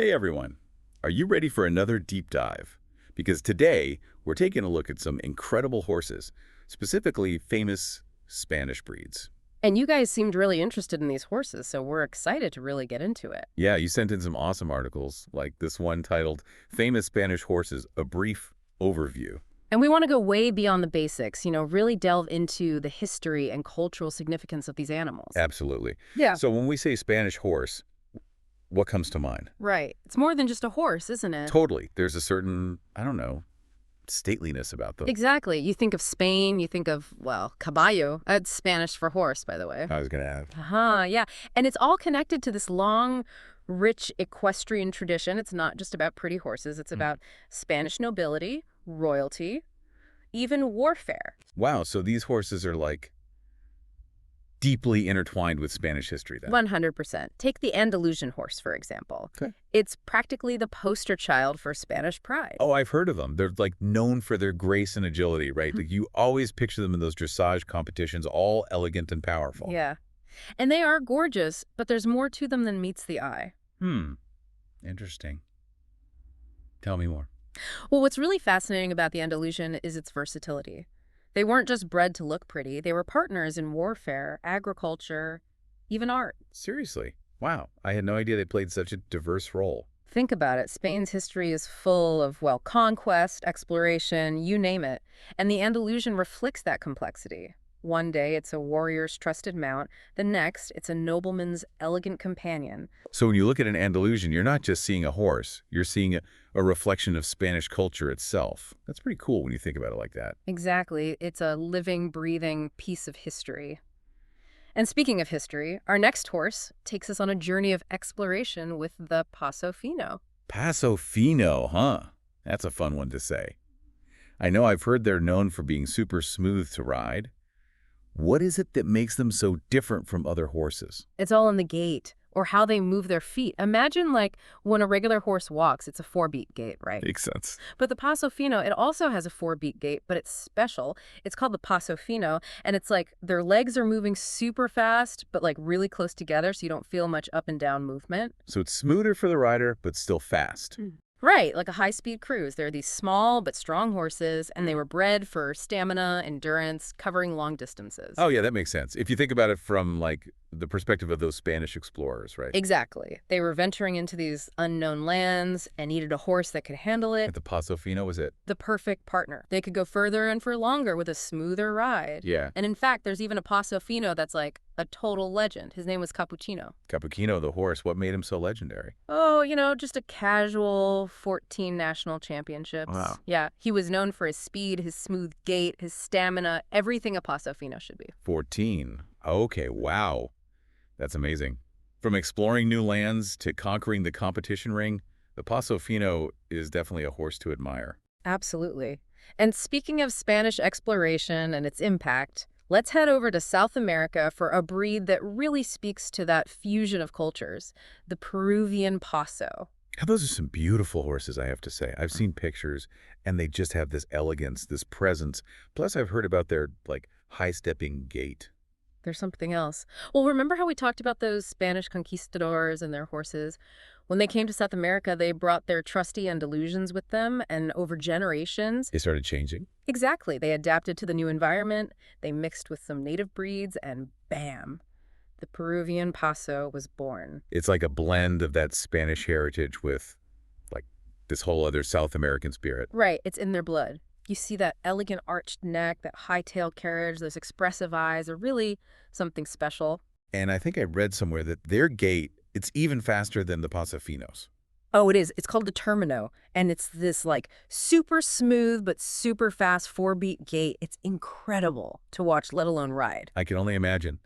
Hey everyone, are you ready for another deep dive? Because today we're taking a look at some incredible horses, specifically famous Spanish breeds. And you guys seemed really interested in these horses, so we're excited to really get into it. Yeah, you sent in some awesome articles, like this one titled Famous Spanish Horses, A Brief Overview. And we want to go way beyond the basics, really delve into the history and cultural significance of these animals. Absolutely. Yeah. So when we say Spanish horse, what comes to mind? Right. It's more than just a horse, isn't it? Totally. There's a certain, I don't know, stateliness about them. Exactly. You think of Spain, you think of, well, caballo. That's Spanish for horse, by the way. I was going to add. Yeah. And it's all connected to this long, rich equestrian tradition. It's not just about pretty horses. It's about Spanish nobility, royalty, even warfare. Wow, so these horses are like deeply intertwined with Spanish history then. 100%. Take the Andalusian horse, for example. Okay. It's practically the poster child for Spanish pride. Oh, I've heard of them. They're like known for their grace and agility, right? Like you always picture them in those dressage competitions, all elegant and powerful. Yeah. And they are gorgeous, but there's more to them than meets the eye. Interesting. Tell me more. Well, what's really fascinating about the Andalusian is its versatility. They weren't just bred to look pretty. They were partners in warfare, agriculture, even art. Seriously? Wow. I had no idea they played such a diverse role. Think about it. Spain's history is full of, well, conquest, exploration, you name it. And the Andalusian reflects that complexity. One day, it's a warrior's trusted mount. The next, it's a nobleman's elegant companion. So when you look at an Andalusian, you're not just seeing a horse. You're seeing a reflection of Spanish culture itself. That's pretty cool when you think about it like that. Exactly. It's a living, breathing piece of history. And speaking of history, our next horse takes us on a journey of exploration with the Paso Fino. Paso Fino, huh? That's a fun one to say. I know I've heard they're known for being super smooth to ride. What is it that makes them so different from other horses? It's all in the gait, or how they move their feet. Imagine like when a regular horse walks, it's a 4-beat gait, right? Makes sense. But the Paso Fino, it also has a 4-beat gait, but it's special. It's called the Paso Fino, and it's like their legs are moving super fast, but like really close together, so you don't feel much up and down movement. So it's smoother for the rider, but still fast. Right, like a high-speed cruise. They're these small but strong horses, and they were bred for stamina, endurance, covering long distances. Oh, yeah, that makes sense. If you think about it from, like, the perspective of those Spanish explorers, right? Exactly. They were venturing into these unknown lands and needed a horse that could handle it. At the Paso Fino, was it? The perfect partner. They could go further and for longer with a smoother ride. Yeah. And in fact, there's even a Paso Fino that's like a total legend. His name was Cappuccino. Cappuccino, the horse, what made him so legendary? Oh, just a casual 14 national championships. Wow. Yeah, he was known for his speed, his smooth gait, his stamina, everything a Paso Fino should be. 14. Okay, wow. That's amazing. From exploring new lands to conquering the competition ring, the Paso Fino is definitely a horse to admire. Absolutely. And speaking of Spanish exploration and its impact, let's head over to South America for a breed that really speaks to that fusion of cultures, the Peruvian Paso. Now, those are some beautiful horses, I have to say. I've seen pictures, and they just have this elegance, this presence. Plus, I've heard about their, like, high-stepping gait. There's something else. Well, remember how we talked about those Spanish conquistadors and their horses? When they came to South America, they brought their trusty Andalusians with them, and over generations... They started changing? Exactly. They adapted to the new environment, they mixed with some native breeds, and bam! The Peruvian Paso was born. It's like a blend of that Spanish heritage with, like, this whole other South American spirit. Right. It's in their blood. You see that elegant arched neck, that high-tail carriage, those expressive eyes are really something special. And I think I read somewhere that their gait, it's even faster than the Paso Finos. Oh, it is. It's called the Termino, and it's this, like, super smooth but super fast 4-beat gait. It's incredible to watch, let alone ride. I can only imagine.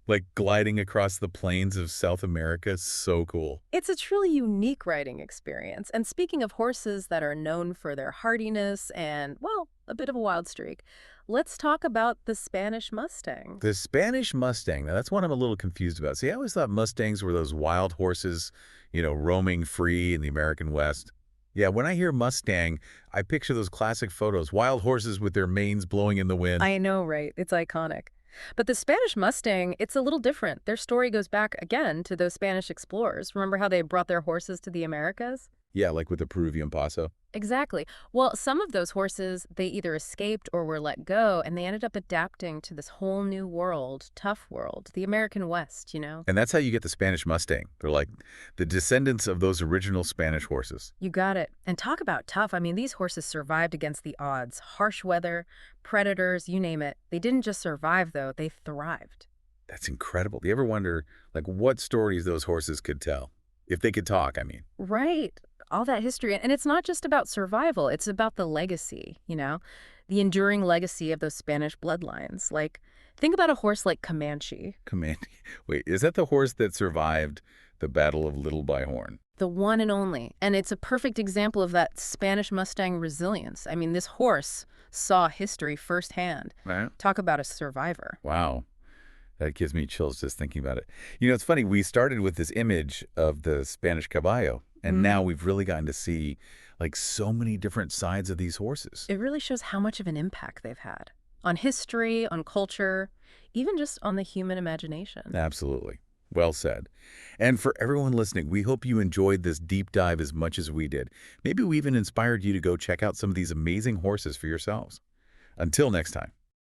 Like gliding across the plains of South America, so cool. It's a truly unique riding experience. And speaking of horses that are known for their hardiness and, well, a bit of a wild streak, let's talk about the Spanish Mustang. The Spanish Mustang, now that's one I'm a little confused about. See, I always thought Mustangs were those wild horses, roaming free in the American West. Yeah, when I hear Mustang, I picture those classic photos, wild horses with their manes blowing in the wind. I know, right? It's iconic. But the Spanish Mustang, it's a little different. Their story goes back again to those Spanish explorers. Remember how they brought their horses to the Americas? Yeah, like with the Peruvian Paso. Exactly. Well, some of those horses, they either escaped or were let go, and they ended up adapting to this whole new world, tough world, the American West, you know? And that's how you get the Spanish Mustang. They're like the descendants of those original Spanish horses. You got it. And talk about tough. I mean, these horses survived against the odds. Harsh weather, predators, you name it. They didn't just survive, though. They thrived. That's incredible. Do you ever wonder, like, what stories those horses could tell? If they could talk, I mean. Right. All that history. And it's not just about survival. It's about the legacy, you know? The enduring legacy of those Spanish bloodlines. Like, think about a horse like Comanche, Command. Wait, is that the horse that survived the Battle of Little Bighorn? the one and only. And it's a perfect example of that Spanish Mustang resilience. I mean, this horse saw history firsthand. Right. Talk about a survivor. Wow. That gives me chills just thinking about it. You know, it's funny. We started with this image of the Spanish caballo, and now we've really gotten to see, like, so many different sides of these horses. It really shows how much of an impact they've had on history, on culture, even just on the human imagination. Absolutely. Well said. And for everyone listening, we hope you enjoyed this deep dive as much as we did. Maybe we even inspired you to go check out some of these amazing horses for yourselves. Until next time.